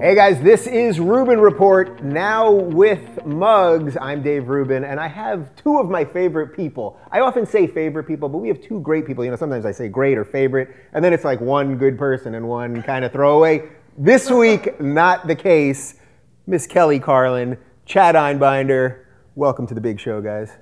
Hey guys, this is Rubin Report, now with mugs. I'm Dave Rubin, and I have two of my favorite people. I often say favorite people, but we have two great people. You know, sometimes I say great or favorite, and then it's like one good person and one kind of throwaway. This week, not the case. Miss Kelly Carlin, Chad Einbinder. Welcome to the big show, guys.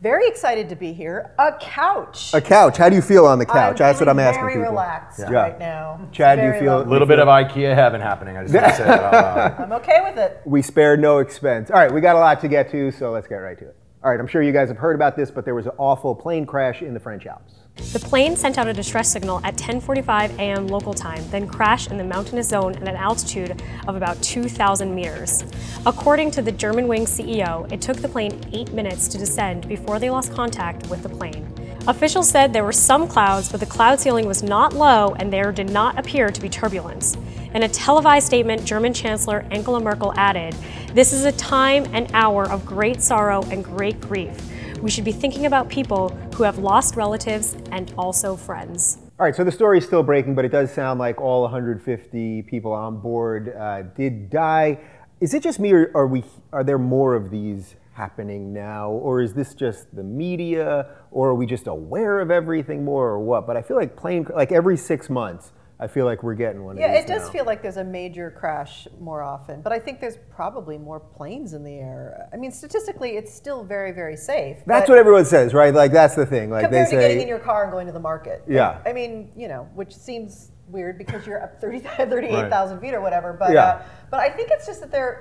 Very excited to be here. A couch. A couch. How do you feel on the couch? That's what I'm asking very people. relaxed right now. Chad, do you feel a little bit of IKEA heaven happening? I just want to say that out loud. I'm okay with it. We spared no expense. All right, we got a lot to get to, so let's get right to it. All right, I'm sure you guys have heard about this, but there was an awful plane crash in the French Alps. The plane sent out a distress signal at 10:45 a.m. local time, then crashed in the mountainous zone at an altitude of about 2,000 meters. According to the Germanwings CEO, it took the plane 8 minutes to descend before they lost contact with the plane. Officials said there were some clouds, but the cloud ceiling was not low and there did not appear to be turbulence. In a televised statement, German Chancellor Angela Merkel added, "This is a time and hour of great sorrow and great grief. We should be thinking about people who have lost relatives and also friends." All right, so the story is still breaking, but it does sound like all 150 people on board did die. Is it just me, or are there more of these happening now? Or is this just the media? Or are we just aware of everything more, or what? But I feel like every 6 months, I feel like we're getting one of these Yeah, it does now. feel like there's a major crash more often, but I think there's probably more planes in the air. I mean, statistically, it's still very, very safe. That's what everyone says, right? Like, that's the thing. Like, compared they say, to getting in your car and going to the market. Yeah. I mean, you know, which seems weird because you're up 38,000 feet or whatever. But but I think it's just that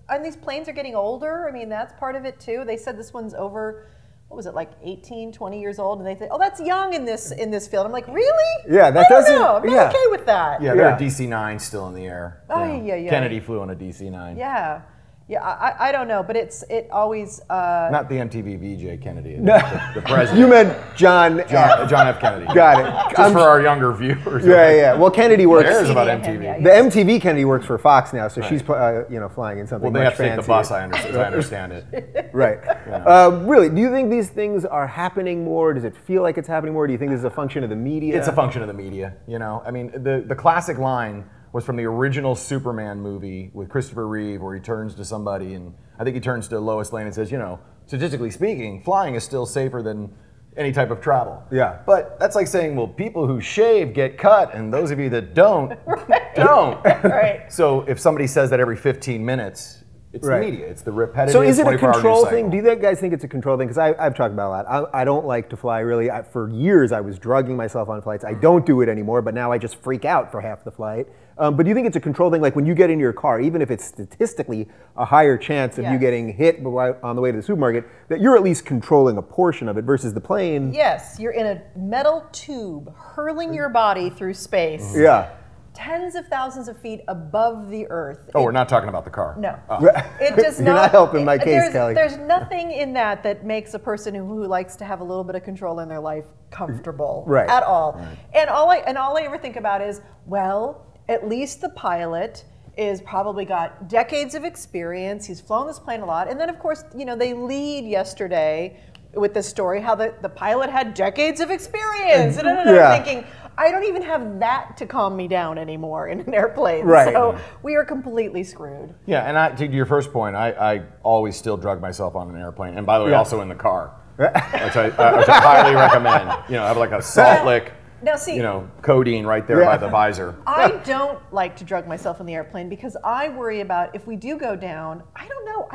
and these planes are getting older. I mean, that's part of it too. They said this one's over, what was it, like 18, 20 years old, and they say, oh, that's young in this field. I'm like, really? Yeah, that I don't doesn't. know. I'm not okay with that. Yeah, there are DC-9 still in the air. Oh, yeah. Kennedy flew on a DC-9. Yeah. I don't know, but it always. Not the MTV VJ Kennedy, the president. You meant John F. Kennedy. Got it. Just for our younger viewers. Yeah. Well, Kennedy works. Cares about MTV. The MTV Kennedy works for Fox now, so she's flying in something. Well, they much have to take the fancier. bus. I understand it. Right. Yeah. Really, do you think these things are happening more? Does it feel like it's happening more? Do you think this is a function of the media? It's a function of the media. You know, I mean, the classic line was from the original Superman movie with Christopher Reeve, where he turns to somebody, and I think he turns to Lois Lane and says, you know, statistically speaking, flying is still safer than any type of travel. Yeah. But that's like saying, well, people who shave get cut, and those of you that don't, don't. Right. So if somebody says that every 15 minutes, it's the media. It's the repetitive 24-hour So is it a control news thing? cycle. Do you guys think it's a control thing? Because I've talked about it a lot. I don't like to fly, really. For years, I was drugging myself on flights. I don't do it anymore, but now I just freak out for half the flight. But do you think it's a control thing? Like when you get in your car, even if it's statistically a higher chance of you getting hit on the way to the supermarket, that you're at least controlling a portion of it versus the plane? Yes, you're in a metal tube hurling your body through space. Yeah. Tens of thousands of feet above the earth. Oh, we're not talking about the car. No. Oh. It does You're not helping my case, Kelly. There's nothing in that makes a person who likes to have a little bit of control in their life comfortable at all. Right. And all I ever think about is, well, at least the pilot is probably got decades of experience. He's flown this plane a lot. And then, of course, you know, they lead yesterday with the story how the pilot had decades of experience. And I'm thinking, I don't even have that to calm me down anymore in an airplane. Right. So we are completely screwed. Yeah, and to your first point, I always still drug myself on an airplane. And by the way, also in the car, which I highly recommend. You know, have like a salt lick. Now see, you know, codeine right there by the visor. I don't like to drug myself in the airplane because I worry about if we do go down, I don't know,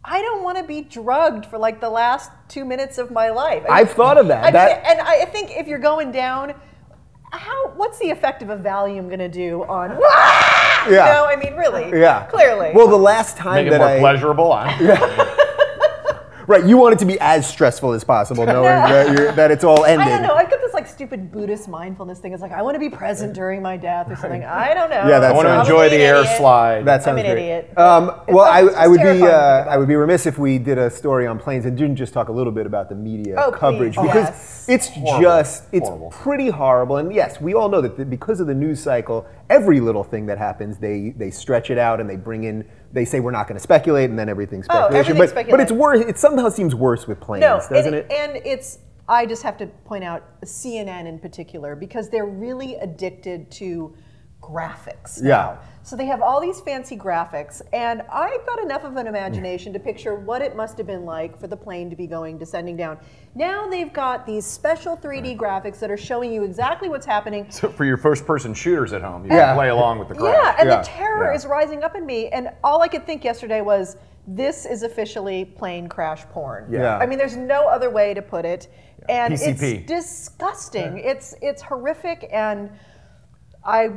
I don't want to be drugged for like the last 2 minutes of my life. I've thought of that. And I think if you're going down, what's the effect of a Valium going to do on, you know, I mean, really, clearly. Well, the last time Make it more pleasurable. Right, you want it to be as stressful as possible, knowing that it's all ended. I don't know. I've got this like stupid Buddhist mindfulness thing. It's like I want to be present during my death or something. I don't know. Yeah, I want to enjoy the air slide. That sounds I'm an great. idiot. Well, I would be remiss if we did a story on planes and didn't just talk a little bit about the media coverage because it's pretty horrible. And yes, we all know that because of the news cycle, every little thing that happens, they stretch it out and they bring in. They say we're not going to speculate, and then everything's speculation. Everything's speculation. But it's worse. It somehow seems worse with planes, doesn't it? And it's I just have to point out CNN in particular, because they're really addicted to graphics now. Yeah. So they have all these fancy graphics, and I've got enough of an imagination to picture what it must have been like for the plane to be descending down. Now they've got these special 3D graphics that are showing you exactly what's happening. So for your first-person shooters at home, you can play along with the crash. Yeah, and the terror is rising up in me, and all I could think yesterday was, this is officially plane crash porn. Yeah. I mean, there's no other way to put it, and PCP. it's disgusting. It's horrific, and I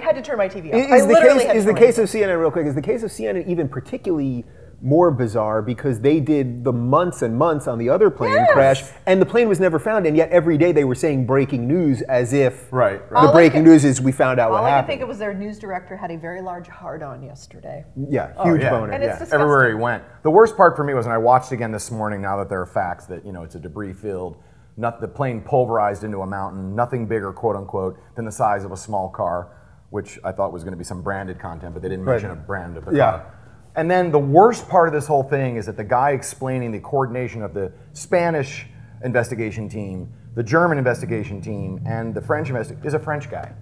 had to turn my TV off. Is the case of CNN, real quick, is the case of CNN even particularly more bizarre because they did the months and months on the other plane crash, and the plane was never found, and yet every day they were saying breaking news as if the breaking news is we found out what happened. All I can think it was their news director had a very large hard-on yesterday. Yeah, huge boner. And it's disgusting. Everywhere he went. The worst part for me was when I watched again this morning, now that there are facts that, it's a debris field, the plane pulverized into a mountain, nothing bigger, quote unquote, than the size of a small car, which I thought was going to be some branded content, but they didn't mention a brand of the car. And then the worst part of this whole thing is that the guy explaining the coordination of the Spanish investigation team, the German investigation team, and the French investigation is a French guy.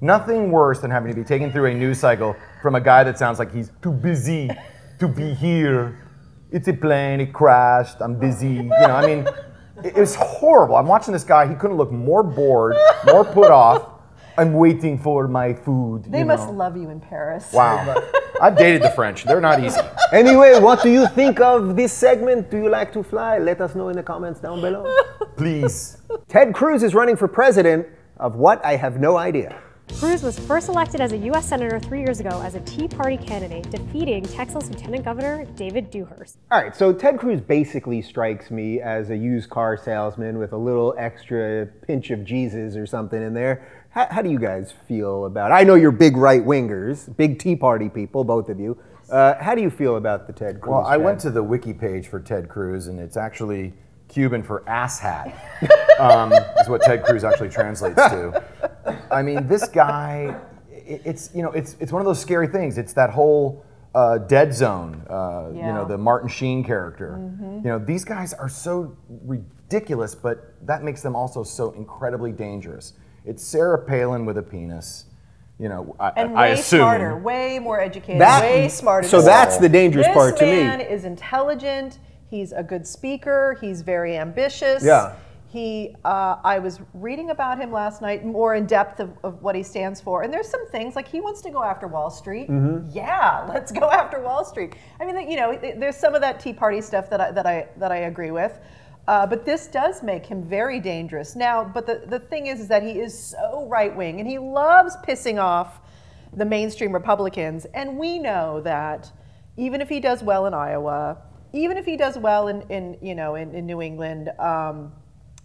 Nothing worse than having to be taken through a news cycle from a guy that sounds like he's too busy to be here. It's a plane, it crashed, I'm busy. I mean, it was horrible. I'm watching this guy, he couldn't look more bored, more put off. I'm waiting for my food. They must love you in Paris. Wow. I've dated the French. They're not easy. Anyway, what do you think of this segment? Do you like to fly? Let us know in the comments down below. Please. Ted Cruz is running for president of what? I have no idea. Cruz was first elected as a U.S. Senator 3 years ago as a Tea Party candidate, defeating Texas Lieutenant Governor David Dewhurst. All right, so Ted Cruz basically strikes me as a used car salesman with a little extra pinch of Jesus or something in there. How do you guys feel about it? I know you're big right-wingers, big Tea Party people, both of you. How do you feel about the Ted Cruz? Well, I went to the wiki page for Ted Cruz, and it's actually Cuban for asshat, is what Ted Cruz actually translates to. I mean, this guy, it's one of those scary things. It's that whole Dead Zone, the Martin Sheen character. These guys are so ridiculous, but that makes them also so incredibly dangerous. It's Sarah Palin with a penis. I assume. Smarter, way more educated, way smarter. So that's the dangerous part to me. This man is intelligent. He's a good speaker. He's very ambitious. Yeah. I was reading about him last night, more in depth of what he stands for, and there's some things like he wants to go after Wall Street. Yeah, let's go after Wall Street. I mean, there's some of that Tea Party stuff that I agree with, but this does make him very dangerous. Now, but the thing is that he is so right wing, and he loves pissing off the mainstream Republicans, and we know that even if he does well in Iowa, even if he does well in New England.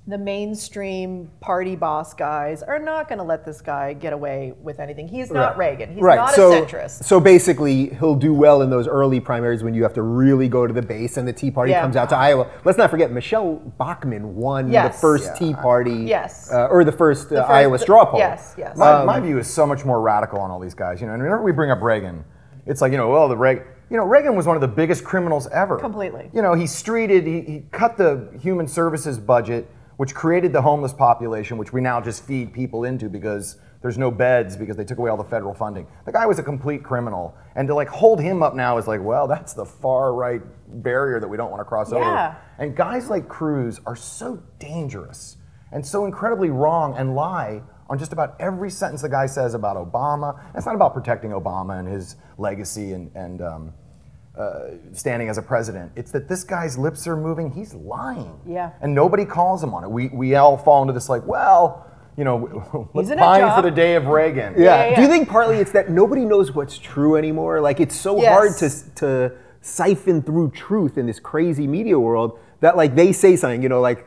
The mainstream party boss guys are not going to let this guy get away with anything. He's not Reagan. He's not a centrist. So basically, he'll do well in those early primaries when you have to really go to the base and the Tea Party comes out to Iowa. Let's not forget, Michelle Bachmann won the first Tea Party, or the first Iowa straw poll. Yes. My view is so much more radical on all these guys. And whenever we bring up Reagan, it's like, Reagan was one of the biggest criminals ever. Completely. He streeted, he cut the human services budget, which created the homeless population, which we now just feed people into because there's no beds because they took away all the federal funding. The guy was a complete criminal. And to hold him up now is like, well, that's the far right barrier that we don't want to cross over. And guys like Cruz are so dangerous and so incredibly wrong and lie on just about every sentence the guy says about Obama. It's not about protecting Obama and his legacy and standing as a president. It's that this guy's lips are moving. He's lying. Yeah. And nobody calls him on it. We all fall into this let's pine for the day of Reagan. Yeah. Do you think partly it's that nobody knows what's true anymore? It's so hard to siphon through truth in this crazy media world that they say something,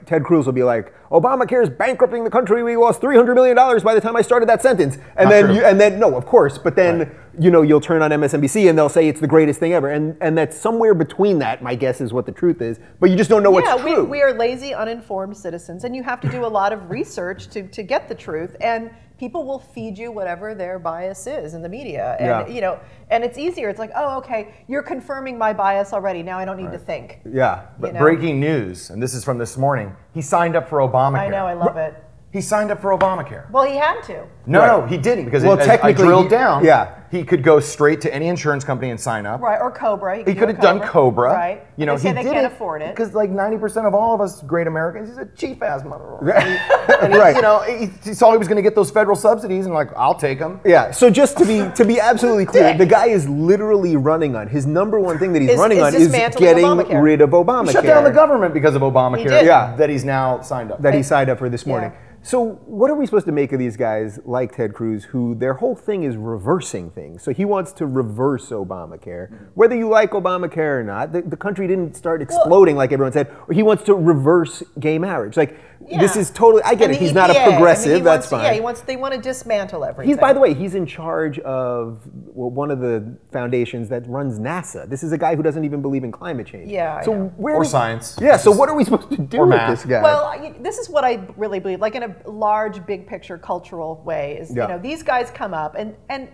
Ted Cruz will be like, Obamacare is bankrupting the country. We lost $300 million by the time I started that sentence. And then no, of course, but then you'll turn on MSNBC and they'll say it's the greatest thing ever. And that's somewhere between that, my guess is what the truth is. But you just don't know what's true. We are lazy, uninformed citizens, and you have to do a lot of research to get the truth. And people will feed you whatever their bias is in the media. And, you know, and it's easier. It's like, oh, okay, you're confirming my bias already. Now I don't need to think. Yeah. But breaking news, and this is from this morning, he signed up for Obamacare. I know, I love it. He signed up for Obamacare. Well, he had to. No, he didn't, because as I drilled down, he could go straight to any insurance company and sign up. Right, or Cobra. He could have done Cobra. Right. You know, they can't afford it. Because like 90% of all of us great Americans, he's a cheap ass motherfucker. And he, you know, he saw he was going to get those federal subsidies, and like, I'll take them. Yeah. So just to be absolutely clear, the guy is literally running on his number one thing that he's running on is getting rid of Obamacare. He shut down the government because of Obamacare. Yeah. That he's now signed up. That he signed up for this morning. So what are we supposed to make of these guys like Ted Cruz, who their whole thing is reversing things? So he wants to reverse Obamacare. Whether you like Obamacare or not, the country didn't start exploding like everyone said. Or he wants to reverse gay marriage. Like, this is totally, I get it, he's not a progressive, that's fine. They want to dismantle everything. By the way, he's in charge of one of the foundations that runs NASA. This is a guy who doesn't even believe in climate change. Or science. Yeah, so what are we supposed to do with this guy? Well, this is what I really believe, like in a large, big picture cultural way, is, you know, these guys come up and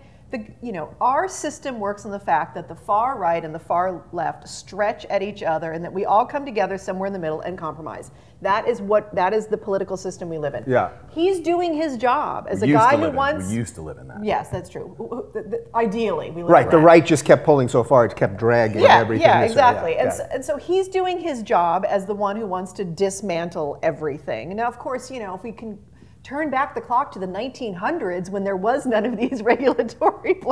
you know, our system works on the fact that the far right and the far left stretch at each other, and that we all come together somewhere in the middle and compromise. That is the political system we live in. Yeah. He's doing his job as a guy who wants. We used to live in that. Yes, that's true. Ideally, we live in that. The right just kept pulling so far; it kept dragging everything. Yeah, exactly. And so he's doing his job as the one who wants to dismantle everything. Now, of course, you know, if we can turn back the clock to the 1900s when there was none of these regulatory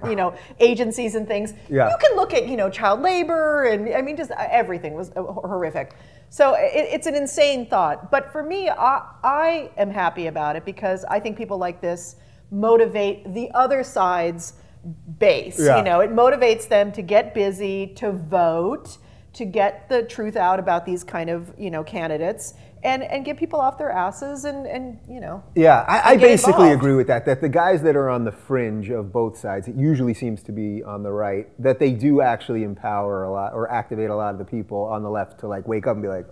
you know, agencies and things. You can look at, you know, child labor, and I mean, just everything was horrific. So it's an insane thought. But for me, I am happy about it, because I think people like this motivate the other side's base. You know, it motivates them to get busy, to vote, to get the truth out about these kind of, you know, candidates, and get people off their asses and you know. Yeah, I basically agree with that the guys that are on the fringe of both sides, it usually seems to be on the right, that they do actually empower a lot or activate a lot of the people on the left to like wake up and be like,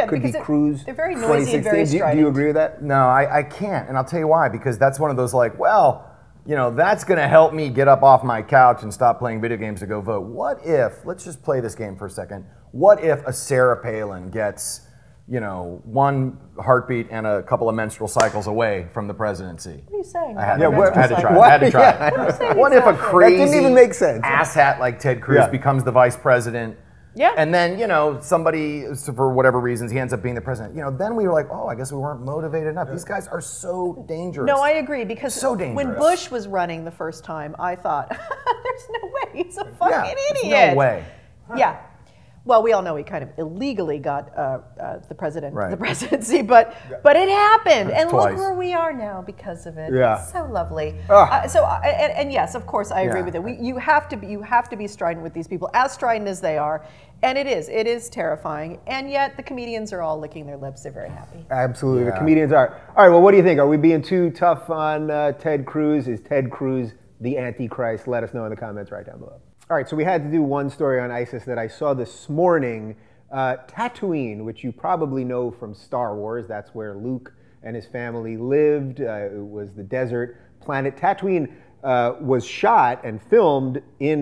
could be Cruz. They're very noisy and very strident. Do you agree with that? No, I can't, and I'll tell you why, because that's one of those like, well, you know, that's going to help me get up off my couch and stop playing video games to go vote. What if, let's just play this game for a second, what if a Sarah Palin gets, you know, one heartbeat and a couple of menstrual cycles away from the presidency? What are you saying? I had to try. What if a crazy that didn't even make sense. asshat like Ted Cruz becomes the vice president? And then, you know, somebody, for whatever reasons, he ends up being the president. You know, then we were like, oh, I guess we weren't motivated enough. These guys are so dangerous. No, I agree, because so dangerous. When Bush was running the first time, I thought, there's no way, he's a fucking idiot. There's no way. Yeah. Well, we all know he kind of illegally got the presidency, but it happened, and look where we are now because of it. It's so lovely. And yes, of course, I agree with it. You have to be strident with these people, as strident as they are, and it is terrifying. And yet the comedians are all licking their lips. They're very happy. Absolutely, the comedians are. All right, well, what do you think? Are we being too tough on Ted Cruz? Is Ted Cruz the Antichrist? Let us know in the comments right down below. All right, so we had to do one story on ISIS that I saw this morning. Tatooine, which you probably know from Star Wars. That's where Luke and his family lived. It was the desert planet. Tatooine was shot and filmed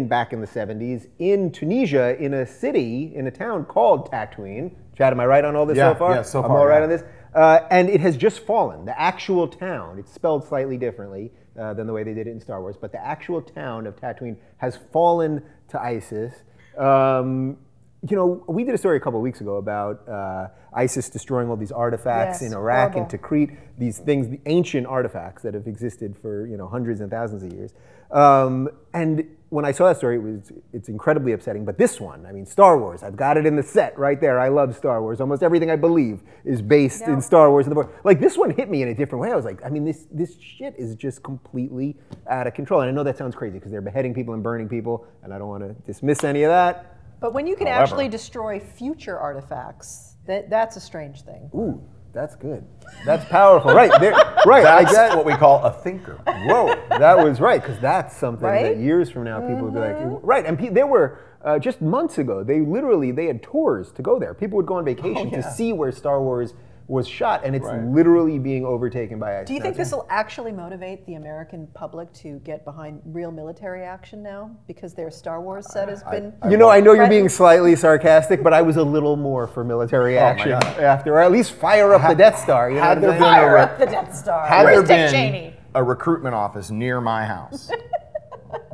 back in the 70s in Tunisia, in a town called Tatooine. Chad, am I right on all this so far? Yeah, so far. I'm all right on this. And it has just fallen. The actual town, it's spelled slightly differently than the way they did it in Star Wars, but the actual town of Tatooine has fallen to ISIS. You know, we did a story a couple of weeks ago about ISIS destroying all these artifacts in Iraq and Tikrit, these things, the ancient artifacts that have existed for, you know, hundreds and thousands of years. And when I saw that story, it's incredibly upsetting. But this one, I mean, Star Wars, I've got it in the set right there. I love Star Wars. Almost everything I believe is based in Star Wars. Like, this one hit me in a different way. I was like, I mean, this shit is just completely out of control. And I know that sounds crazy because they're beheading people and burning people, and I don't want to dismiss any of that. But when you can actually destroy future artifacts, that's a strange thing. Ooh. That's good. That's powerful. Right. That's what we call a thinker. Whoa. That was right, because that's something that years from now people would be like, right. And there were, just months ago, they had tours to go there. People would go on vacation to see where Star Wars was shot, and it's literally being overtaken by ISIS. Do you think this will actually motivate the American public to get behind real military action now? Because their Star Wars set has been... You know, I know you're being slightly sarcastic, but I was a little more for military action after, or at least fire up the Death Star. You know had there fire up the Death Star. Had there been a recruitment office near my house,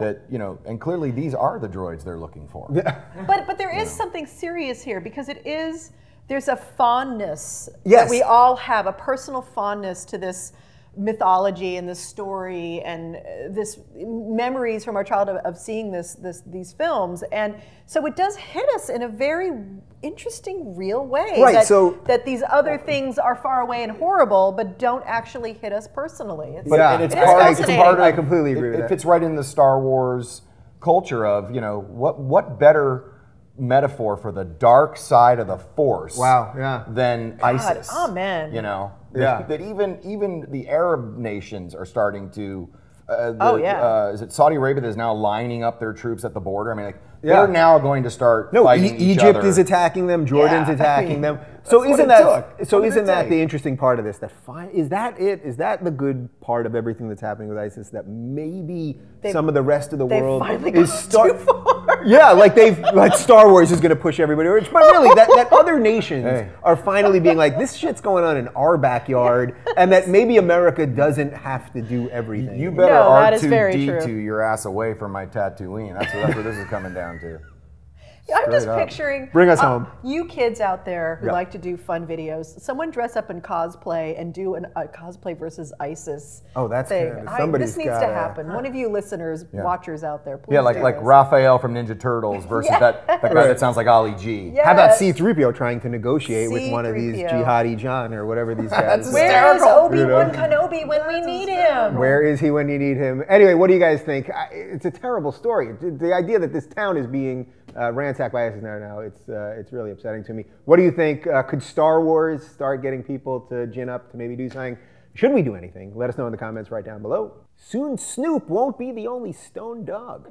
that, you know, and clearly these are the droids they're looking for. But there is something serious here, because it is, there's a fondness that we all have, a personal fondness to this mythology and this story and this memories from our childhood of seeing these films, and so it does hit us in a very interesting, real way. Right. That these other things are far away and horrible, but don't actually hit us personally. It's part of, I completely agree with that. It fits right in the Star Wars culture of, you know, what better metaphor for the dark side of the Force than ISIS. Amen. You know, that even the Arab nations are starting to. Is it Saudi Arabia that is now lining up their troops at the border? I mean, like they're now going to start fighting each other. Egypt is attacking them. Jordan's attacking them. So isn't that the interesting part of this? Is that it? Is that the good part of everything that's happening with ISIS? That maybe some of the rest of the world is too far. Yeah, like Star Wars is going to push everybody over. But really, that other nations are finally being like, this shit's going on in our backyard, and that maybe America doesn't have to do everything. You better R2-D2 your ass away from my Tatooine. That's what this is coming down to. I'm just picturing, bring us home. You kids out there who like to do fun videos, someone dress up in cosplay and do a cosplay versus ISIS thing. This needs to happen. One of you listeners, watchers out there, please. Yeah, like Raphael from Ninja Turtles versus that guy that sounds like Ali G. How about C-3PO trying to negotiate with one of these Jihadi John or whatever these guys? Where is Obi-Wan Kenobi when we need him? Where is he when you need him? Anyway, what do you guys think? It's a terrible story. The idea that this town is being ransacked by ISIS now, it's really upsetting to me. What do you think? Could Star Wars start getting people to gin up to maybe do something? Should we do anything? Let us know in the comments right down below. Soon Snoop won't be the only stone dog.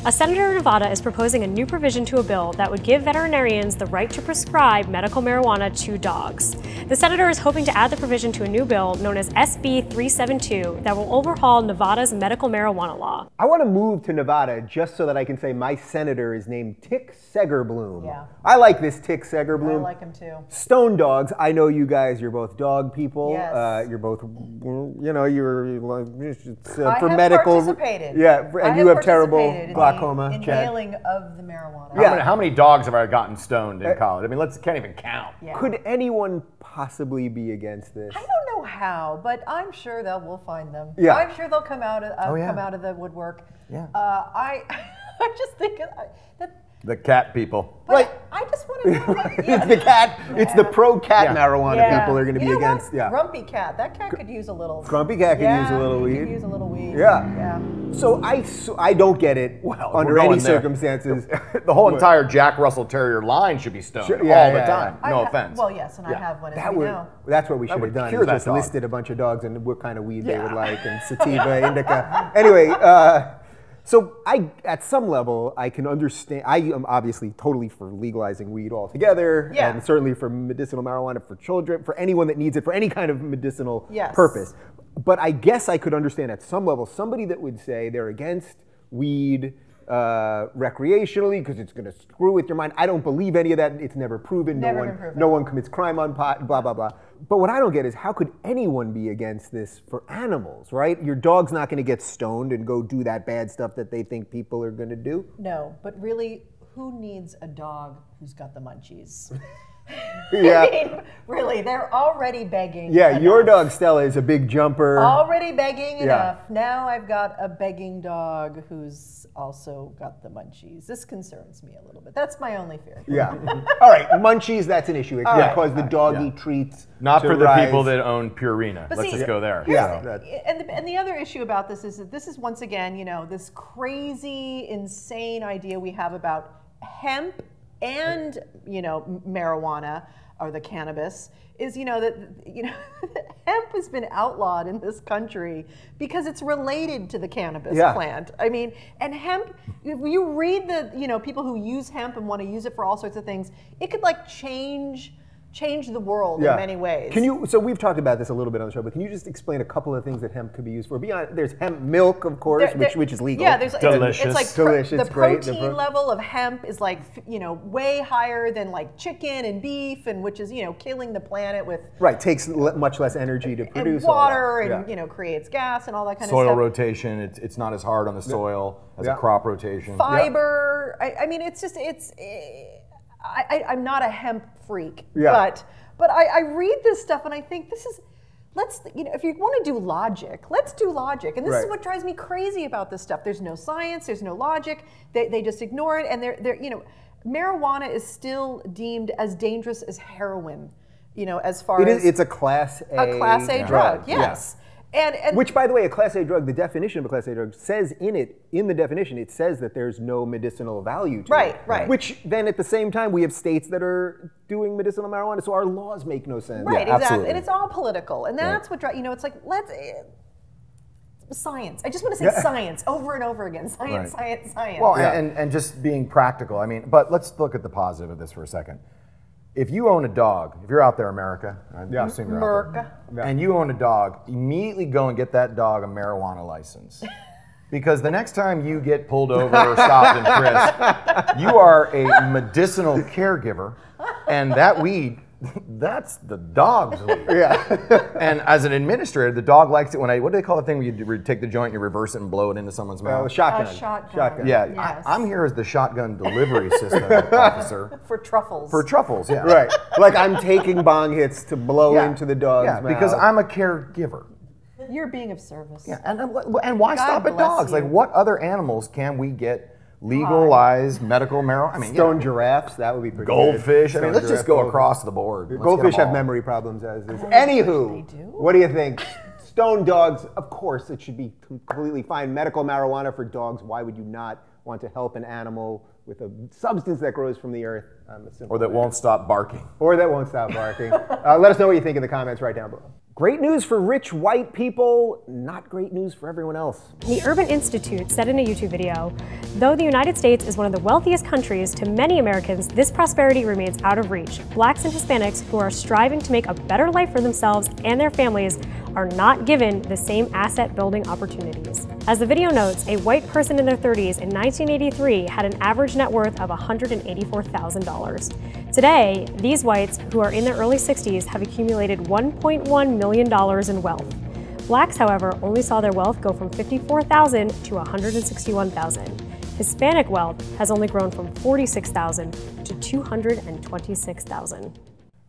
A senator in Nevada is proposing a new provision to a bill that would give veterinarians the right to prescribe medical marijuana to dogs. The senator is hoping to add the provision to a new bill known as SB 372 that will overhaul Nevada's medical marijuana law. I want to move to Nevada just so that I can say my senator is named Tick Segerbloom. Yeah. I like this Tick Segerbloom. I like him too. Stone dogs. I know you guys, you're both dog people. Yes. You're both, you know, you're for medical. Participated. Yeah, and you have terrible glaucoma. Inhaling of the marijuana. Yeah. How many dogs have I gotten stoned in college? I mean, can't even count. Yeah. Could anyone possibly be against this? I don't know how, but I'm sure we'll find them. Yeah. I'm sure they'll come out of the woodwork. Yeah. I just think that. The cat people. Right. I just want to know. It's the cat. It's the pro-cat marijuana people are going to be against. What? Yeah. Grumpy cat. That cat could use a little. Grumpy cat could use a little weed. Could use a little weed. Yeah. So I don't get it under any circumstances. The whole entire Jack Russell Terrier line should be stoned all the time. No offense. Well, yes, and I have one, as we know. That's what we should have done. Just listed a bunch of dogs and what kind of weed they would like, and sativa, indica. Anyway, so at some level, I can understand. I am obviously totally for legalizing weed altogether, and certainly for medicinal marijuana for children, for anyone that needs it, for any kind of medicinal purpose. But I guess I could understand at some level somebody that would say they're against weed recreationally because it's going to screw with your mind. I don't believe any of that. It's never proven. No one commits crime on pot, blah, blah, blah. But what I don't get is how could anyone be against this for animals, right? Your dog's not going to get stoned and go do that bad stuff that they think people are going to do. No, but really, who needs a dog who's got the munchies? Yeah. I mean, really, they're already begging. Yeah, your dog Stella is a big jumper. Already begging enough. Now I've got a begging dog who's also got the munchies. This concerns me a little bit. That's my only fear. Yeah. All right, munchies, that's an issue. It can cause the doggy treats not for the rise. People that own Purina. Let's just go there. And the other issue about this is that this is once again, you know, this crazy, insane idea we have about hemp and, you know, marijuana or the cannabis is, you know, that hemp has been outlawed in this country because it's related to the cannabis plant. I mean, and hemp, if you read the, you know, people who use hemp and want to use it for all sorts of things, it could like change change the world in many ways. Can you? So we've talked about this a little bit on the show, but can you just explain a couple of things that hemp could be used for? Beyond, there's hemp milk, of course, which is legal. Yeah, there's delicious. It's like delicious. The protein level of hemp is like way higher than like chicken and beef, and which is killing the planet with takes much less energy to produce and water and creates gas and all that kind of stuff. Soil rotation. It's not as hard on the soil as a crop rotation. Fiber. I mean, it's just I'm not a hemp freak, but I read this stuff and I think this is, if you want to do logic, let's do logic. And this is what drives me crazy about this stuff. There's no science, there's no logic. They just ignore it, and marijuana is still deemed as dangerous as heroin. As far as it's a Class A. A Class A drug, yes. And which, by the way, a Class A drug, the definition of a Class A drug says in the definition, it says that there's no medicinal value to it. Right. Which then at the same time, we have states that are doing medicinal marijuana, so our laws make no sense. Right, exactly. Absolutely. And it's all political. And that's what drives, it's like, science. I just want to say science over and over again. Science. Well, and just being practical. I mean, but let's look at the positive of this for a second. If you own a dog, if you're out there, America, I assume you're out there, and you own a dog, immediately go and get that dog a marijuana license. Because the next time you get pulled over or stopped and frisked, you are a medicinal caregiver, and that weed, that's the dog's weed. And as an administrator, the dog likes it when what do they call the thing where you take the joint, you reverse it and blow it into someone's mouth? Shotgun. Shotgun. Yeah, yes. I'm here as the shotgun delivery system officer. For truffles. For truffles, yeah. Right. Like I'm taking bong hits to blow into the dog's mouth. Because I'm a caregiver. You're being of service. Yeah, and why stop at dogs? You. Like, what other animals can we get legalized medical marijuana? I mean, stone giraffes, that would be pretty goldfish. good. I mean, let's just go across the board. Goldfish have memory problems as is. Anywho, they do? What do you think? Stone dogs, of course, it should be completely fine. Medical marijuana for dogs, why would you not want to help an animal with a substance that grows from the earth? Or that won't stop barking. Or that won't stop barking. Let us know what you think in the comments right down below. Great news for rich white people, not great news for everyone else. The Urban Institute said in a YouTube video, though the United States is one of the wealthiest countries, to many Americans, this prosperity remains out of reach. Blacks and Hispanics who are striving to make a better life for themselves and their families are not given the same asset-building opportunities. As the video notes, a white person in their 30s in 1983 had an average net worth of $184,000. Today, these whites, who are in their early 60s, have accumulated $1.1 million in wealth. Blacks, however, only saw their wealth go from $54,000 to $161,000. Hispanic wealth has only grown from $46,000 to $226,000.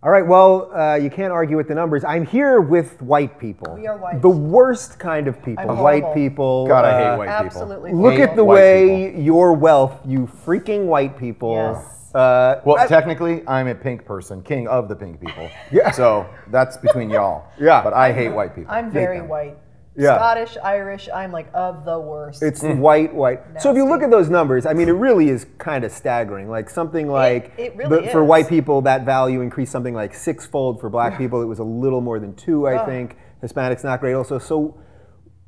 All right, well, you can't argue with the numbers. I'm here with white people. We are white. The worst kind of people. White people. God, I hate white people. Absolutely. Look at the way your wealth, you freaking white people. Yes. Well, technically, I'm a pink person, king of the pink people. So that's between y'all. But I hate white people. I'm very white. Scottish, Irish, I'm like of the worst. It's white. So if you look at those numbers, I mean, it really is kind of staggering. Like something like, it really for is. white people, that value increased something like 6-fold. For black people, it was a little more than 2, I think. Hispanics, not great also. So,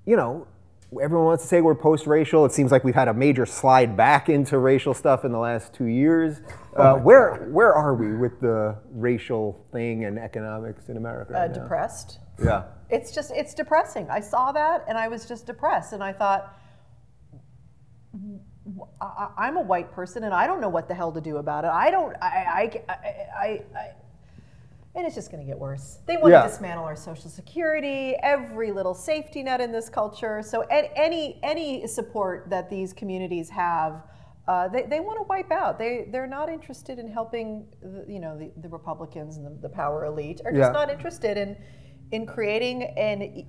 everyone wants to say we're post-racial. It seems like we've had a major slide back into racial stuff in the last 2 years. Where are we with the racial thing and economics in America right now? Depressed. Yeah. It's depressing. I saw that and I was just depressed, and I thought, I'm a white person and I don't know what the hell to do about it. And it's just going to get worse. They want to dismantle our Social Security, every little safety net in this culture. So any support that these communities have, they want to wipe out. They're not interested in helping the Republicans and the power elite are just not interested in creating a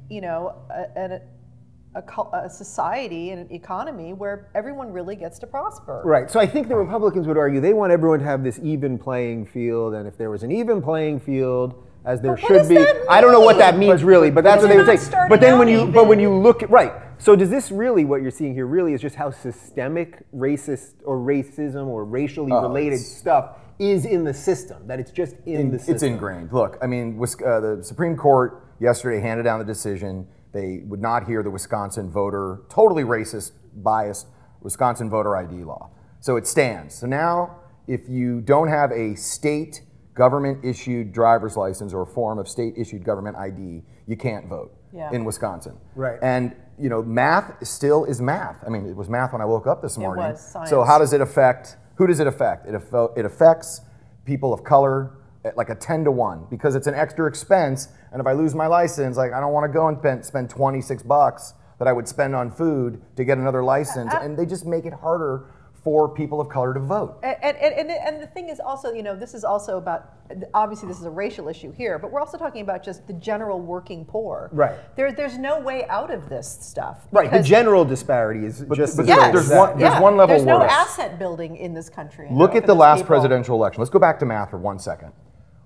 society and an economy where everyone really gets to prosper. Right. So I think the Republicans would argue they want everyone to have this even playing field, and if there was an even playing field, as there should be, I don't know what that means really, but that's what they would say. But then when you look at so does this really, what you're seeing here really is just how systemic racist or racism or racially related stuff is in the system, that it's just in the system. It's ingrained. Look, I mean, the Supreme Court yesterday handed down the decision. They would not hear the Wisconsin totally racist, biased Wisconsin voter ID law. So it stands. So now, if you don't have a state government-issued driver's license or form of state-issued government ID, you can't vote in Wisconsin. Right. And you know, math still is math. I mean, it was math when I woke up this morning. It was science. So how does it affect? Who does it affect? It affects people of color at like a 10-to-1 because it's an extra expense. And if I lose my license, like I don't want to go and spend $26 that I would spend on food to get another license, and they just make it harder for people of color to vote. And the thing is also, you know, this is also about, obviously this is a racial issue here, but we're also talking about just the general working poor. Right. There's no way out of this stuff. Right, the general disparity is just as yes. There's one level There's no worse. asset building in this country. Look at the last presidential election. Let's go back to math for 1 second.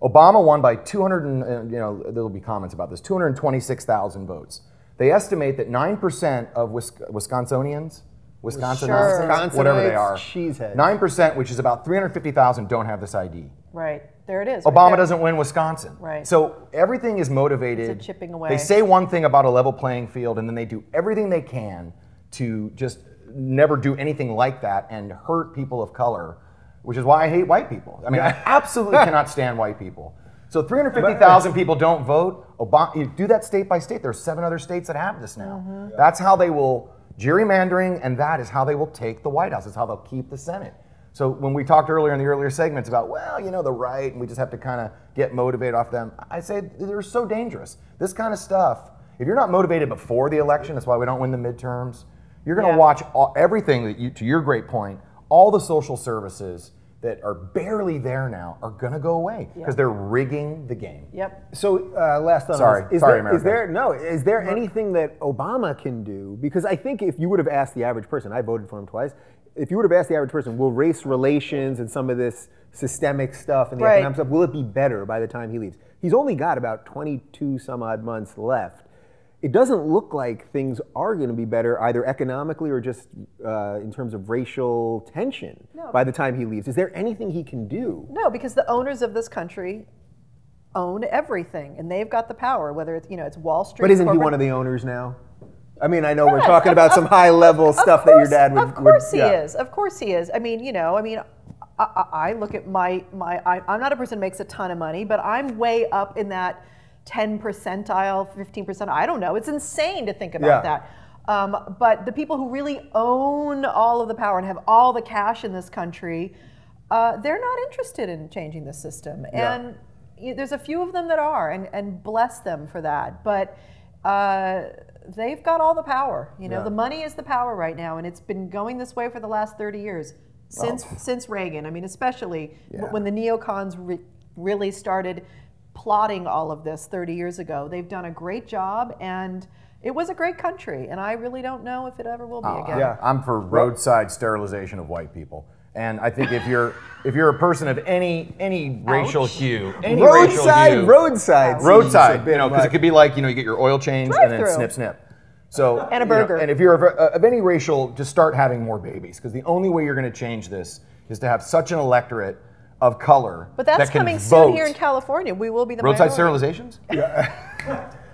Obama won by 200, and you know, there'll be comments about this, 226,000 votes. They estimate that 9% of Wisconsinians, whatever they are, 9%, which is about 350,000, don't have this ID. Right, there it is. Obama doesn't win Wisconsin. Right. So everything is motivated. It's a chipping away. They say one thing about a level playing field, and then they do everything they can to just never do anything like that and hurt people of color, which is why I hate white people. I mean, I absolutely cannot stand white people. So 350,000 people don't vote. Obama, you do that state by state. There's 7 other states that have this now. Mm-hmm. That's how they will gerrymandering, and that is how they will take the White House. It's how they'll keep the Senate. So when we talked earlier in the earlier segments about, well, you know, the right, and we just have to kind of get motivated off them, I say they're so dangerous. This kind of stuff, if you're not motivated before the election, that's why we don't win the midterms, you're going to watch everything that you, to your great point, all the social services that are barely there now are going to go away because they're rigging the game. Yep. So last on Sorry, is America. there anything that Obama can do? Because I think if you would have asked the average person, I voted for him twice, if you would have asked the average person, will race relations and some of this systemic stuff and the economic stuff, will it be better by the time he leaves? He's only got about 22 some odd months left. It doesn't look like things are going to be better either economically or just in terms of racial tension by the time he leaves. Is there anything he can do? No, because the owners of this country own everything, and they've got the power, whether it's, you know, it's Wall Street. But isn't he one of the owners now? I mean, I know we're talking about some high-level stuff that your dad would... Of course he is. Of course he is. I mean, you know, I look at I'm not a person who makes a ton of money, but I'm way up in that 10 percentile, 15%. I don't know. It's insane to think about that. But the people who really own all of the power and have all the cash in this country, they're not interested in changing the system. And there's a few of them that are, and bless them for that. But they've got all the power. You know, the money is the power right now, and it's been going this way for the last 30 years since Reagan. I mean, especially when the neocons really started plotting all of this 30 years ago. They've done a great job, and it was a great country, and I really don't know if it ever will be again. I'm for roadside sterilization of white people. And I think if you're a person of any racial hue, roadside, you know, because it could be like, you know, you get your oil changed and then snip, snip. So and a burger. You know, and if you're of any racial, just start having more babies, because the only way you're going to change this is to have such an electorate of color. But that's coming soon here in California. We will be the roadside minority. sterilizations.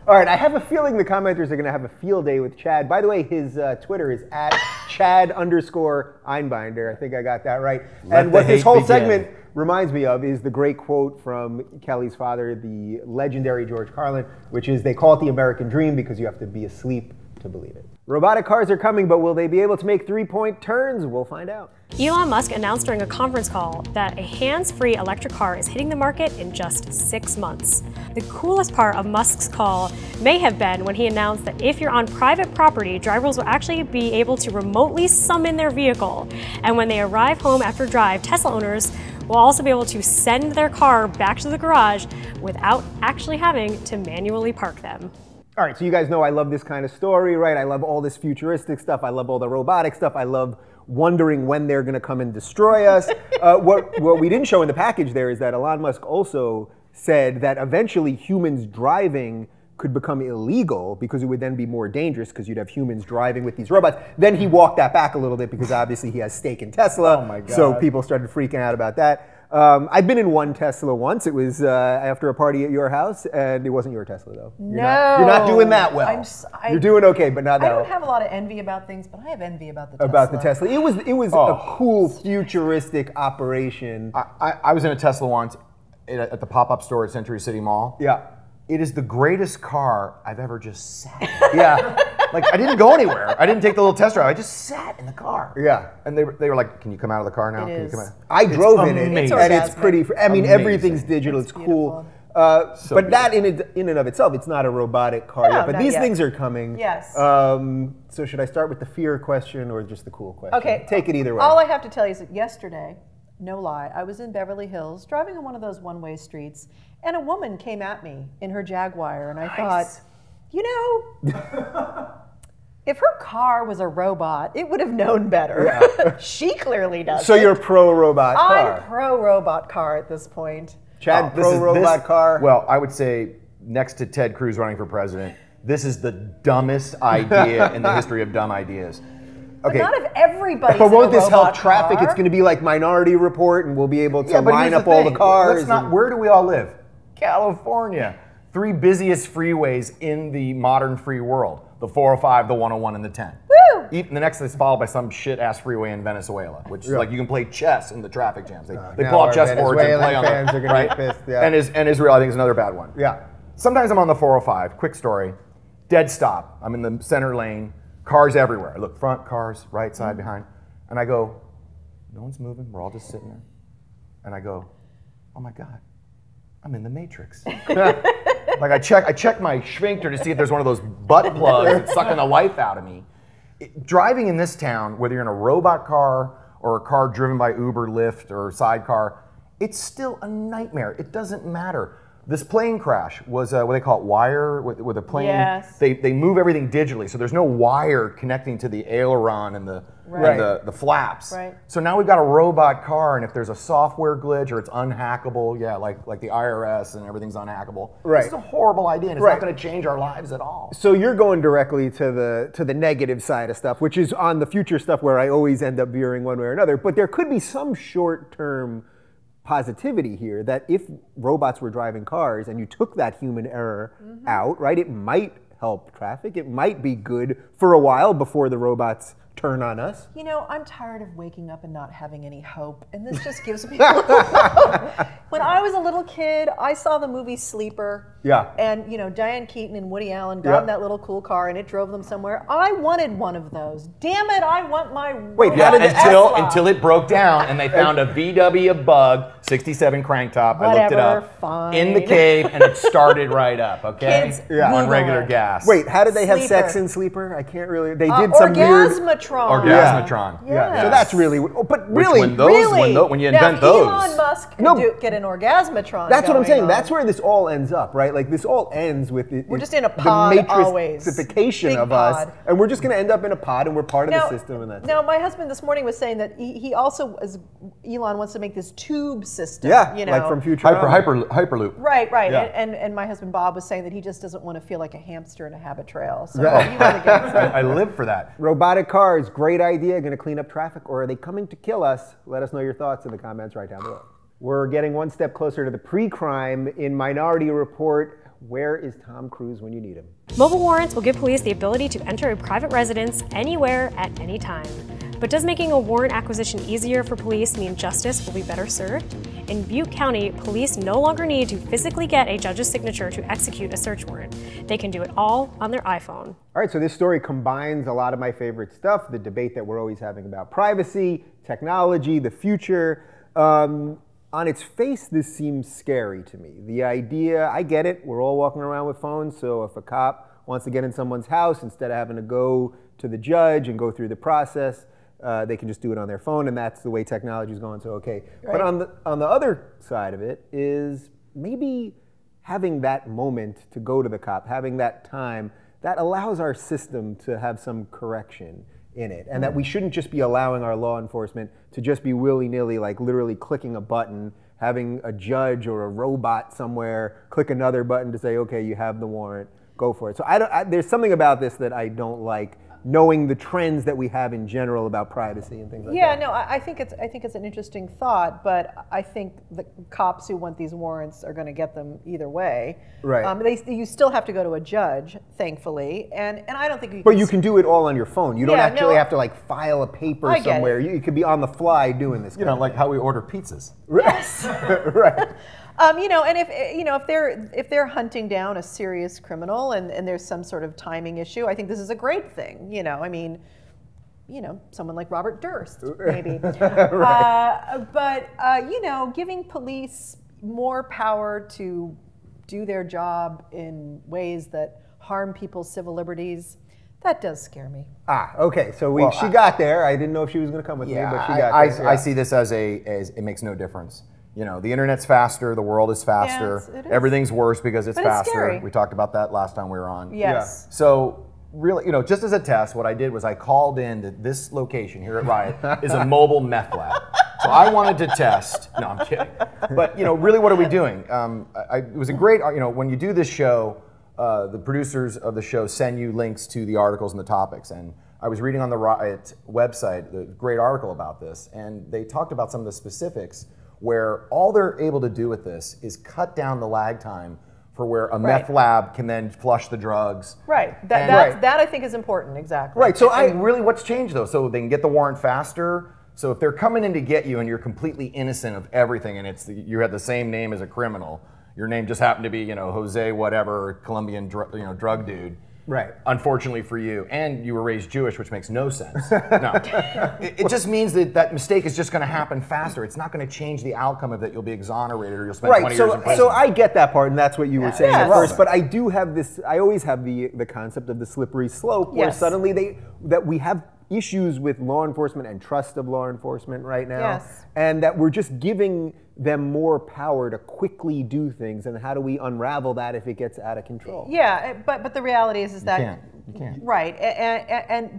All right, I have a feeling the commenters are going to have a field day with Chad. By the way, his Twitter is at Chad_Einbinder. I think I got that right. And what this whole segment reminds me of is the great quote from Kelly's father, the legendary George Carlin, which is, they call it the American dream because you have to be asleep to believe it. Robotic cars are coming, but will they be able to make 3-point turns? We'll find out. Elon Musk announced during a conference call that a hands-free electric car is hitting the market in just 6 months. The coolest part of Musk's call may have been when he announced that if you're on private property, drivers will actually be able to remotely summon their vehicle. And when they arrive home after a drive, Tesla owners will also be able to send their car back to the garage without actually having to manually park them. All right, so you guys know I love this kind of story, right? I love all this futuristic stuff. I love all the robotic stuff. I love wondering when they're going to come and destroy us. What we didn't show in the package there is that Elon Musk also said that eventually humans driving could become illegal because it would then be more dangerous because you'd have humans driving with these robots. Then he walked that back a little bit because obviously he has stake in Tesla. Oh my God. So people started freaking out about that. I've been in one Tesla once. It was after a party at your house, and it wasn't your Tesla, though. You're not doing that well. You're doing okay, but not that well. I don't have a lot of envy about things, but I have envy about the Tesla. About the Tesla. It was a cool, futuristic operation. I was in a Tesla once. at the pop-up store at Century City Mall. Yeah. It is the greatest car I've ever just sat in. Yeah. Like, I didn't go anywhere. I didn't take the little test drive. I just sat in the car. Yeah. And they were like, can you come out of the car now? Can you come out? I drove in it, amazing. and it's pretty, I mean, everything's digital, it's cool. But that in and of itself, it's not a robotic car yet. But these things are coming. Yes. So should I start with the fear question or just the cool question? Okay. Take it either way. All I have to tell you is that yesterday, no lie, I was in Beverly Hills driving on one of those one-way streets, and a woman came at me in her Jaguar, and I thought, you know, if her car was a robot, it would have known better. Yeah. She clearly doesn't. So you're pro-robot car? I'm pro-robot car at this point. Chad, pro-robot car? Well, I would say next to Ted Cruz running for president, this is the dumbest idea in the history of dumb ideas. Okay. But not if everybody's But won't this help traffic? Car? It's going to be like Minority Report, and we'll be able to line up all the cars. Where do we all live? California. 3 busiest freeways in the modern free world. The 405, the 101, and the 10. Woo! The next is followed by some shit-ass freeway in Venezuela, which is like you can play chess in the traffic jams. They pull out chessboards and play on them. Fans are going to get pissed, yeah. And Israel, I think, is another bad one. Yeah. Sometimes I'm on the 405, quick story, dead stop. I'm in the center lane, cars everywhere. I look front, cars, right side, behind, and I go, no one's moving, we're all just sitting there. And I go, oh my God, I'm in the Matrix. Like I check my sphincter to see if there's one of those butt plugs that's sucking the life out of me. Driving in this town, whether you're in a robot car or a car driven by Uber, Lyft, or sidecar, it's still a nightmare. It doesn't matter. This plane crash was what they call it, wire, with a plane. Yes. They move everything digitally, so there's no wire connecting to the aileron and the flaps. Right. So now we've got a robot car, and if there's a software glitch or it's unhackable, yeah, like the IRS and everything's unhackable. Right. This is a horrible idea, and it's not going to change our lives at all. So you're going directly to the negative side of stuff, which is on the future stuff where I always end up veering one way or another. But there could be some short-term positivity here that if robots were driving cars and you took that human error out, right, it might help traffic. It might be good for a while before the robots turn on us. You know, I'm tired of waking up and not having any hope, and this just gives me a little hope. When I was a little kid, I saw the movie Sleeper. Yeah. And, you know, Diane Keaton and Woody Allen got in that little cool car, and it drove them somewhere. I wanted one of those. Damn it, I want my until it broke down, and they found a VW Bug 67 crank top. I looked it up. Fine. In the cave, and it started right up, okay? Kids, on regular gas. Wait, how did they have sex in Sleeper? I can't really, they did some weird... Orgasmatron. Yeah. So that's really, but really, when you invent those. Elon Musk could get an orgasmatron. That's what I'm saying. That's where this all ends up, right? Like this all ends with we're just in a pod always. The matrixification of us, and we're just going to end up in a pod, and we're part of the system. And that's my husband this morning was saying that he also, Elon wants to make this tube system. Yeah, you know, like from Future Hyperloop. Right. Yeah. And my husband Bob was saying that he just doesn't want to feel like a hamster in a habit trail. So I live for that. Robotic cars, great idea. Going to clean up traffic, or are they coming to kill us? Let us know your thoughts in the comments right down below. We're getting one step closer to the pre-crime in Minority Report. Where is Tom Cruise when you need him? Mobile warrants will give police the ability to enter a private residence anywhere at any time. But does making a warrant acquisition easier for police mean justice will be better served? In Butte County, police no longer need to physically get a judge's signature to execute a search warrant. They can do it all on their iPhone. All right, so this story combines a lot of my favorite stuff, the debate that we're always having about privacy, technology, the future. On its face, this seems scary to me. The idea, I get it, we're all walking around with phones, so if a cop wants to get in someone's house, instead of having to go to the judge and go through the process, they can just do it on their phone, and that's the way technology is going, so okay. Right. But on the other side of it is maybe having that moment to go to the cop, having that time, that allows our system to have some correction in it, and that we shouldn't just be allowing our law enforcement to just be willy-nilly, like literally clicking a button, having a judge or a robot somewhere click another button to say, okay, you have the warrant, go for it. So there's something about this that I don't like, knowing the trends that we have in general about privacy and things like that. Yeah, no, I think it's an interesting thought, but I think the cops who want these warrants are going to get them either way. Right. You still have to go to a judge, thankfully, and I don't think you can. But you can do it all on your phone. You don't actually have to like file a paper somewhere. You could be on the fly doing this. You know, like how we order pizzas. Yes. Right. You know, and if they're hunting down a serious criminal and there's some sort of timing issue, I think this is a great thing. You know, I mean, you know, someone like Robert Durst, maybe. Right. But you know, giving police more power to do their job in ways that harm people's civil liberties, that does scare me. Okay. So she got there. I didn't know if she was going to come with me, but she got there. I see this as it makes no difference. You know, the internet's faster, the world is faster, yes, it is. Everything's worse because it's faster. Scary. We talked about that last time we were on. Yes. Yeah. So really, you know, just as a test, what I did was I called in that this location here at RYOT is a mobile meth lab. So I wanted to test. No, I'm kidding. But you know, really, what are we doing? It was a great. You know, when you do this show, the producers of the show send you links to the articles and the topics. And I was reading on the RYOT website the great article about this, and they talked about some of the specifics where all they're able to do with this is cut down the lag time for where a meth lab can then flush the drugs. Right. That I think is important. Exactly. Right. So really, what's changed though? So they can get the warrant faster. So if they're coming in to get you and you're completely innocent of everything, and you had the same name as a criminal, your name just happened to be, you know, Jose whatever, Colombian drug dude. Right. Unfortunately for you, and you were raised Jewish, which makes no sense. No, it just means that mistake is just going to happen faster. It's not going to change the outcome of that. You'll be exonerated or you'll spend 20 years in prison. So I get that part, and that's what you were saying at first. But I do have this. I always have the concept of the slippery slope, where suddenly we have issues with law enforcement and trust of law enforcement right now, and that we're just giving them more power to quickly do things, and how do we unravel that if it gets out of control? Yeah, but the reality is that you can't. Right,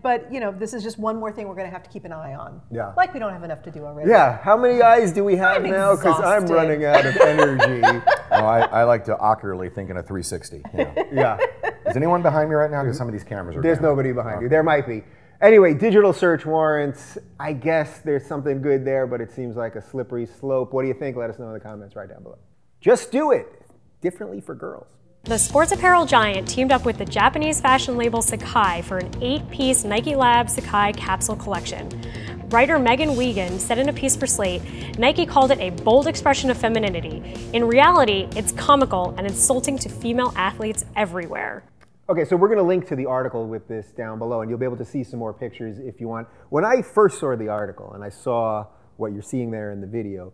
but you know, this is just one more thing we're going to have to keep an eye on. Yeah, like we don't have enough to do already. Yeah, how many eyes do we have now? Because I'm running out of energy. I like to awkwardly think in a 360. You know. Yeah. Is anyone behind me right now? Because some of these cameras are. There's nobody behind you. There might be. Anyway, digital search warrants, I guess there's something good there, but it seems like a slippery slope. What do you think? Let us know in the comments right down below. Just do it. Differently for girls. The sports apparel giant teamed up with the Japanese fashion label Sacai for an 8-piece Nike Lab Sacai capsule collection. Writer Megan Wiegand said in a piece for Slate, Nike called it a bold expression of femininity. In reality, it's comical and insulting to female athletes everywhere. Okay, so we're going to link to the article with this down below, and you'll be able to see some more pictures if you want. When I first saw the article and I saw what you're seeing there in the video,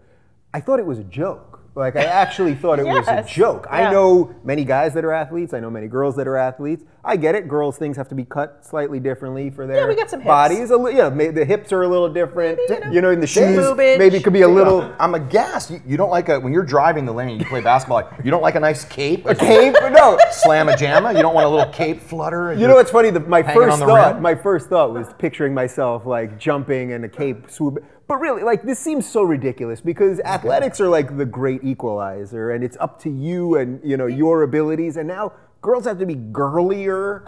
I thought it was a joke. Like, I actually thought it was a joke. Yeah. I know many guys that are athletes. I know many girls that are athletes. I get it. Girls' things have to be cut slightly differently for their we got some hips. Bodies. The hips are a little different. Maybe, you know, in the shoes, boobage. maybe it could be a little. I'm aghast. You don't like when you're driving the lane, you play basketball, you don't like a nice cape? A cape? No. Slam-a-jamma? You don't want a little cape flutter? You know what's funny? My first thought was picturing myself like jumping and a cape swoop. But really, like, this seems so ridiculous because athletics are like the great equalizer, and it's up to you and, you know, your abilities. And now girls have to be girlier.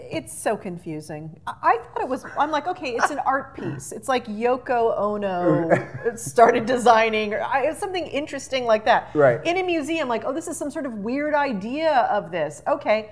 It's so confusing. I thought it was. I'm like, okay, it's an art piece. It's like Yoko Ono started designing, or something interesting like that. Right. In a museum, like, oh, this is some sort of weird idea of this. Okay,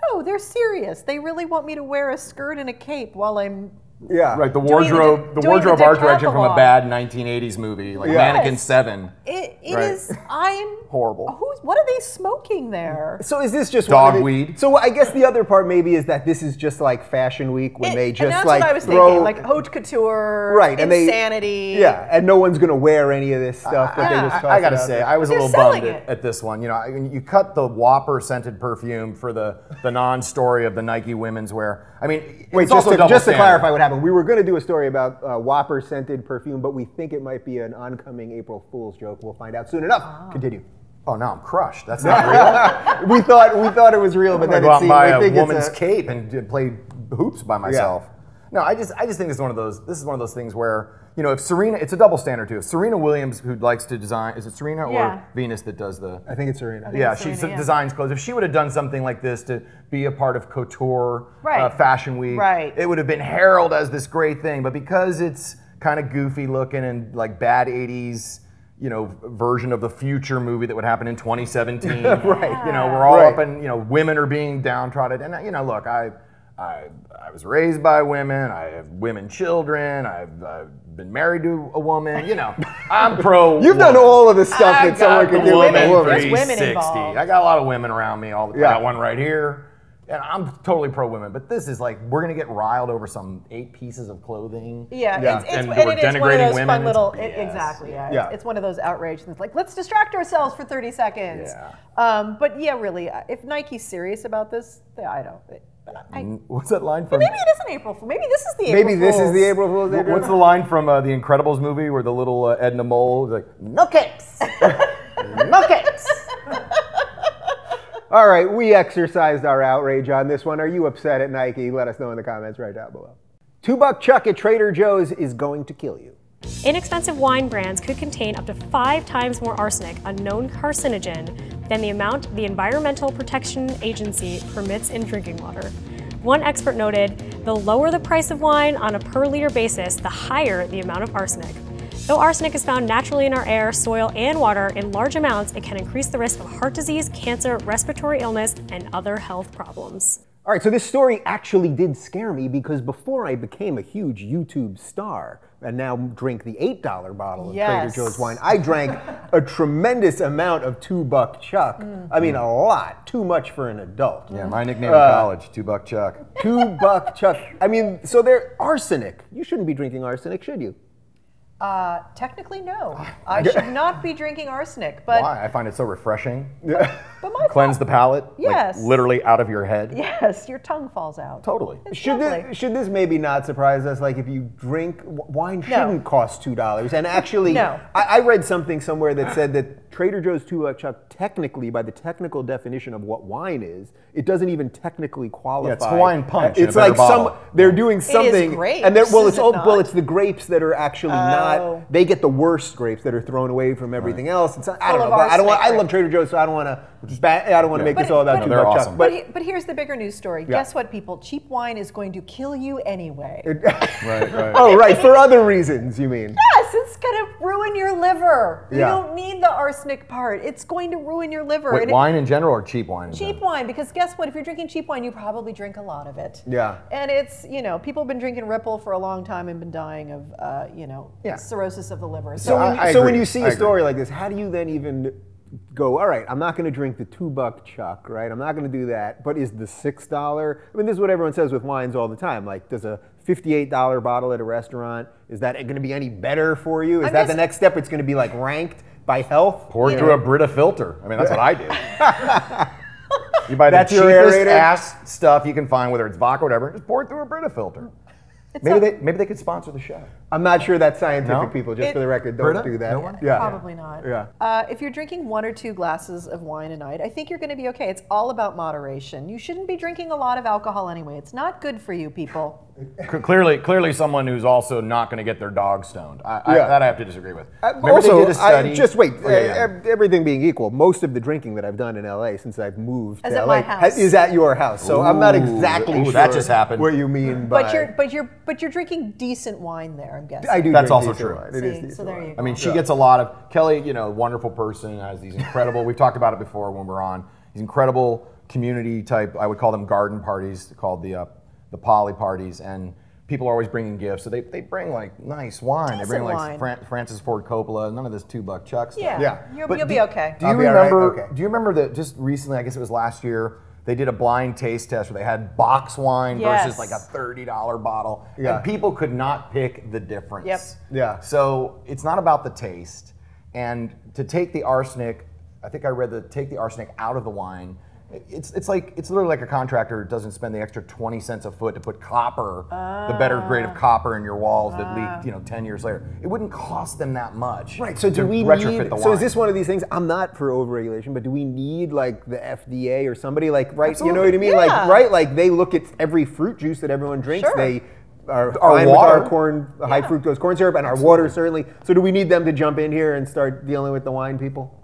no, they're serious. They really want me to wear a skirt and a cape while I'm. Yeah. Right, the wardrobe art direction from a bad 1980s movie, like Mannequin 7. It is, I'm... Horrible. What are they smoking there? So is this just dogweed? So I guess the other part maybe is that this is just like Fashion Week when they just that's like what I was thinking, like haute couture, insanity. And no one's going to wear any of this stuff that they just talked about. I got to say, I was a little bummed at this one. You know, you cut the Whopper scented perfume for the non-story of the Nike women's wear. I mean, wait, just to clarify what happened, we were going to do a story about Whopper scented perfume, but we think it might be an oncoming April Fool's joke. We'll find out soon enough. Continue. Oh, now I'm crushed. That's not real. we thought it was real, but then go out and buy a woman's cape and play hoops by myself. No, I just think this is one of those things where, you know, if Serena, it's a double standard too. If Serena Williams, who likes to design, is it Serena or Venus that does the? I think it's Serena. She designs clothes. If she would have done something like this to be a part of couture, Fashion Week, it would have been heralded as this great thing. But because it's kind of goofy looking and like bad 80s, you know, version of the future movie that would happen in 2017. You know, we're all up and, you know, women are being downtrodden. And, you know, look, I was raised by women. I have women children. I've been married to a woman. You know, I'm pro. You've done all of the stuff that someone can do with a woman. There's women involved. I got a lot of women around me all the time. I got one right here. And I'm totally pro women, but this is like, we're gonna get riled over some 8 pieces of clothing. Yeah. And it is one of denigrating those women. fun little, Yes. exactly, yeah. It's one of those outrage things, like, let's distract ourselves for 30 seconds. Yeah. But yeah, really, if Nike's serious about this, I don't. What's that line from? Maybe it is an April Fool. Maybe this is the April Fool's. Maybe this is the April Fool's. What's the line from the Incredibles movie where the little Edna Mole is like, no cakes, no cakes. All right, we exercised our outrage on this one. Are you upset at Nike? Let us know in the comments right down below. $2 Chuck at Trader Joe's is going to kill you. Inexpensive wine brands could contain up to 5 times more arsenic, a known carcinogen, than the amount the Environmental Protection Agency permits in drinking water. One expert noted, the lower the price of wine on a per liter basis, the higher the amount of arsenic. Though arsenic is found naturally in our air, soil, and water in large amounts, it can increase the risk of heart disease, cancer, respiratory illness, and other health problems. All right, so this story actually did scare me because before I became a huge YouTube star and now drink the $8 bottle of Trader Joe's wine, I drank a tremendous amount of $2 Chuck. I mean, a lot. Too much for an adult. Yeah, my nickname in college, $2 Chuck. $2 Chuck. I mean, so they're arsenic. You shouldn't be drinking arsenic, should you? Technically, no. I should not be drinking arsenic. But why? I find it so refreshing. But my Cleanse the palate. Yes. Like, literally out of your head. Yes, your tongue falls out. Totally. Should this maybe not surprise us? Like if you drink, wine shouldn't cost $2. And actually, I read something somewhere that said that Trader Joe's $2 Chuck, technically, by the technical definition of what wine is, it doesn't even technically qualify. Yeah, it's Hawaiian punch. It's like they're doing something. It is grapes, and it's the grapes that are actually not. They get the worst grapes that are thrown away from everything else. It's, I don't know. I love Trader Joe's, so I don't want to make this all about $2 they're Chuck. awesome. But here's the bigger news story. Guess what, people? Cheap wine is going to kill you anyway. Right. Oh, right. For other reasons, you mean? Yes, it's going to ruin your liver. You don't need the arsenic part. It's going to ruin your liver. Wait, wine in general or cheap wine in general? Cheap wine, because guess what? If you're drinking cheap wine, you probably drink a lot of it. Yeah. And it's, people have been drinking Ripple for a long time and been dying of, cirrhosis of the liver. So when you see a story like this, how do you then even go, all right, I'm not going to drink the $2 Chuck, right? I'm not going to do that. But is the $6? I mean, this is what everyone says with wines all the time. Like, does a $58 bottle at a restaurant, is that going to be any better for you? Is that the next step? It's going to be like ranked by health? Pour it through a Brita filter. I mean, that's what I do. You buy the cheapest ass stuff you can find, whether it's vodka or whatever, just pour it through a Brita filter. Maybe they could sponsor the show. I'm not sure that's scientific, people. Just for the record, don't do that. No one? Yeah. Probably not. Yeah. If you're drinking 1 or 2 glasses of wine a night, I think you're going to be okay. It's all about moderation. You shouldn't be drinking a lot of alcohol anyway. It's not good for you, people. Clearly, someone who's also not going to get their dog stoned. That I have to disagree with. Also, they did a study. Just wait. Everything being equal, most of the drinking that I've done in LA since I've moved to LA is at your house. So I'm not exactly sure that just happened. What you mean by. But you're drinking decent wine there, I'm guessing. I do. That's also true. So there you go. I mean, she gets a lot of Kelly. Wonderful person, has these incredible. We've talked about it before when we're on these incredible community type. I would call them garden parties, called the poly parties, and people are always bringing gifts. So they bring like nice wine. They bring like Francis Ford Coppola. None of this $2 Chuck stuff. Yeah. You'll be okay. Do you remember? Do you remember that just recently? I guess it was last year. They did a blind taste test where they had box wine versus like a $30 bottle, and people could not pick the difference. Yep. Yeah. So it's not about the taste, and to take the arsenic, I think I read take the arsenic out of the wine. It's literally like a contractor doesn't spend the extra 20 cents a foot to put copper, the better grade of copper in your walls that leaked 10 years later. It wouldn't cost them that much. Right. So do we retrofit the wine. So is this one of these things? I'm not for overregulation, but do we need like the FDA or somebody like Absolutely. You know what I mean? Yeah. Like like they look at every fruit juice that everyone drinks. Sure. They are Our fine water. with our high fructose corn syrup and our water certainly. So do we need them to jump in here and start dealing with the wine people?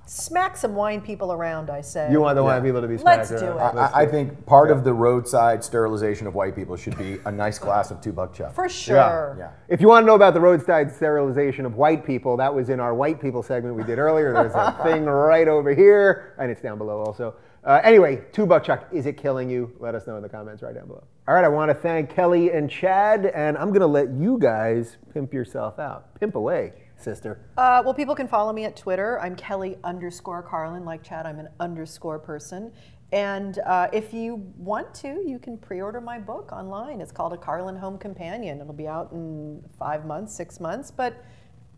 Smack some wine people around, I say. You want the wine people to be smacked Let's do around. it. I think part of the roadside sterilization of white people should be a nice glass of $2 Chuck. For sure. Yeah. If you want to know about the roadside sterilization of white people, that was in our white people segment we did earlier. There's a thing right over here, and it's down below also. Anyway, $2 Chuck, is it killing you? Let us know in the comments right down below. All right, I want to thank Kelly and Chad, and I'm going to let you guys pimp yourself out. Pimp away, sister. Well, people can follow me at Twitter. I'm Kelly_Carlin. Like Chad, I'm an underscore person. And if you want to, you can pre-order my book online. It's called A Carlin Home Companion. It'll be out in 5 months, 6 months, but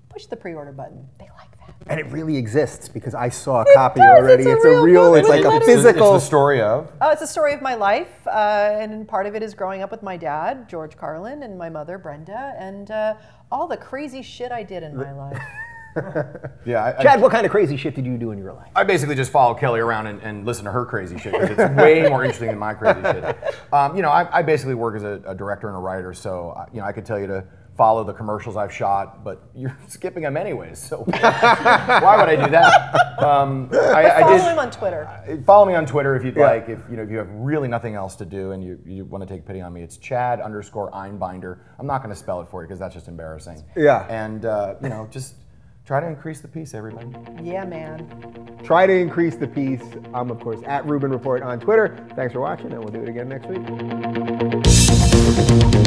push the pre-order button. They like that. And it really exists because I saw a copy already. It's a real it's like a physical. It's the story of? Oh, it's the story of my life. And part of it is growing up with my dad, George Carlin, and my mother, Brenda, and all the crazy shit I did in my life. Yeah, Chad, what kind of crazy shit did you do in your life? I basically just follow Kelly around and listen to her crazy shit because it's way more interesting than my crazy shit. You know, I basically work as a director and a writer, so you know, I could tell you to follow the commercials I've shot, but you're skipping them anyways. So why would I do that? Follow him on Twitter. Follow me on Twitter if you'd like. If you have really nothing else to do and you want to take pity on me, it's Chad_Einbinder. I'm not going to spell it for you because that's just embarrassing. Yeah. And you know, just try to increase the peace, everybody. Yeah, man. Try to increase the peace. I'm, of course, at Rubin Report on Twitter. Thanks for watching, and we'll do it again next week.